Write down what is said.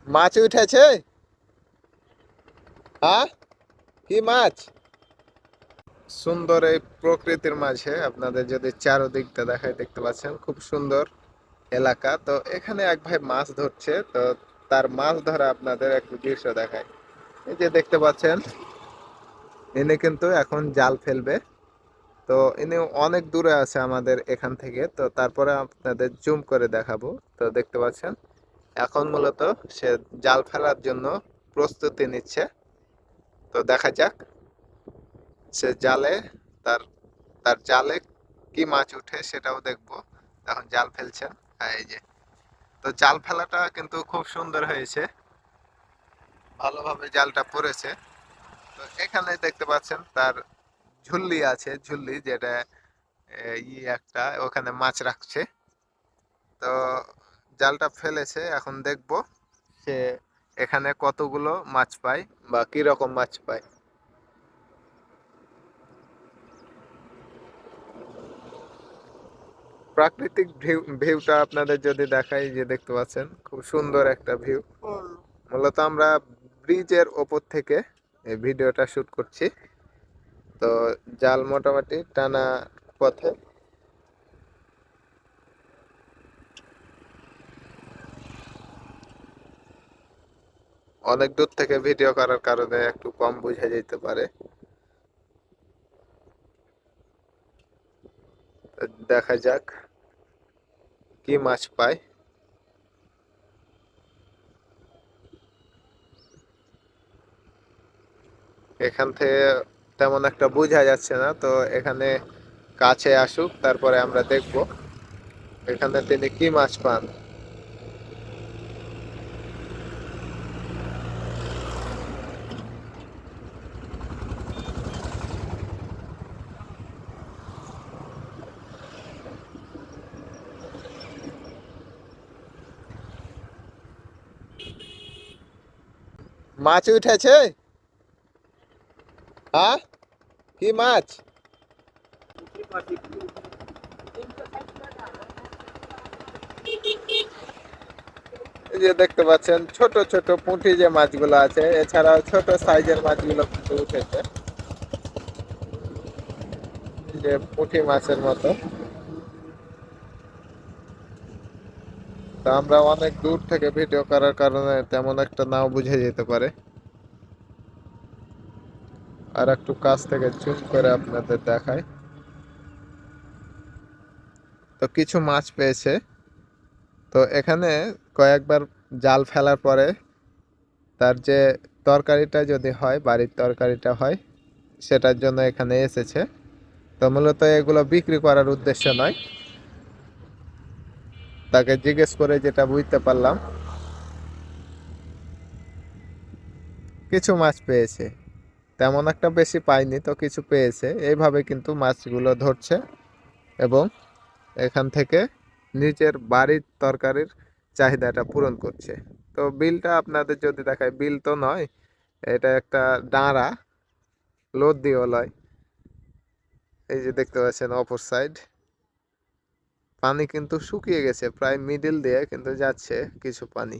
মাছ উঠেছে। হ্যাঁ, কি মাছ? সুন্দর এই প্রকৃতির মাঝে আপনাদের যদি চারদিকটা দেখায়, দেখতে পাচ্ছেন খুব সুন্দর এলাকা। তো এখানে এক ভাই মাছ ধরছে, তো তার মাছ ধরা আপনাদের একটু দৃশ্য দেখায়। এই যে দেখতে পাচ্ছেন, ইনি কিন্তু এখন জাল ফেলবে। তো ইনি অনেক দূরে আছে আমাদের এখান থেকে, তো তারপরে আপনাদের জুম করে দেখাবো। তো দেখতে পাচ্ছেন এখন মূলত সে জাল ফেলার জন্য প্রস্তুতি নিচ্ছে। তো দেখা যাক সে জালে তার তার জালে কি মাছ উঠে সেটাও দেখবো। এখন জাল ফেলছেন। এই যে, তো জাল ফেলাটা কিন্তু খুব সুন্দর হয়েছে, ভালোভাবে জালটা পড়েছে। তো এখানে দেখতে পাচ্ছেন তার ঝুল্লি আছে, ঝুল্লি যেটা একটা ওখানে মাছ রাখছে। তো জালটা ফেলেছে, এখন দেখবো সে এখানে কতগুলো মাছ পায় বা কি রকম মাছ পায়। প্রাকৃতিক ভিউটা আপনাদের যদি দেখাই, যে দেখতে পাচ্ছেন খুব সুন্দর একটা ভিউ। মূলত আমরা ব্রিজের ওপর থেকে এই ভিডিওটা শুট করছি। তো জাল মোটামুটি টানা পথে। অনেক দূর থেকে ভিডিও করার কারণে একটু কম বোঝা যেতে পারে। তো দেখা যাক কি মাছ পায়। এখান থেকে তেমন একটা বোঝা যাচ্ছে না, তো এখানে কাছে আসুক তারপরে আমরা দেখব এখানে তিনি কি মাছ পান। মাছ উঠেছে। হ্যাঁ, কি মাছ? এই যে দেখতে পাচ্ছেন ছোট ছোট পুঁটি যে মাছগুলো আছে, এছাড়াও ছোট সাইজের মাছগুলো কিন্তু উঠেছে, যে পুঁটি মাছের মতো। তা আমরা অনেক দূর থেকে ভিডিও করার কারণে তেমন একটা নাও বুঝে যেতে পারে। আর একটু কাছ থেকে জুম করে আপনাদের দেখায়। তো কিছু মাছ পেয়েছে। তো এখানে কয়েকবার জাল ফেলার পরে তার যে তরকারিটা যদি হয়, বাড়ির তরকারিটা হয়, সেটার জন্য এখানে এসেছে। তো মূলত এগুলো বিক্রি করার উদ্দেশ্য নয়, তাকে জিজ্ঞেস করে যেটা বুঝতে পারলাম কিছু মাছ পেয়েছে, তেমন একটা বেশি পায়নি, তো কিছু পেয়েছে। এইভাবে কিন্তু মাছগুলো ধরছে এবং এখান থেকে নিজের বাড়ির তরকারির চাহিদাটা পূরণ করছে। তো বিলটা আপনাদের যদি দেখায়, বিল তো নয়, এটা একটা ডাঁড়া, লোদ দিয়ে লয়। এই যে দেখতে পাচ্ছেন অপর সাইড পানি কিন্তু শুকিয়ে গেছে, প্রায় মিডিল দিয়ে কিন্তু যাচ্ছে কিছু পানি।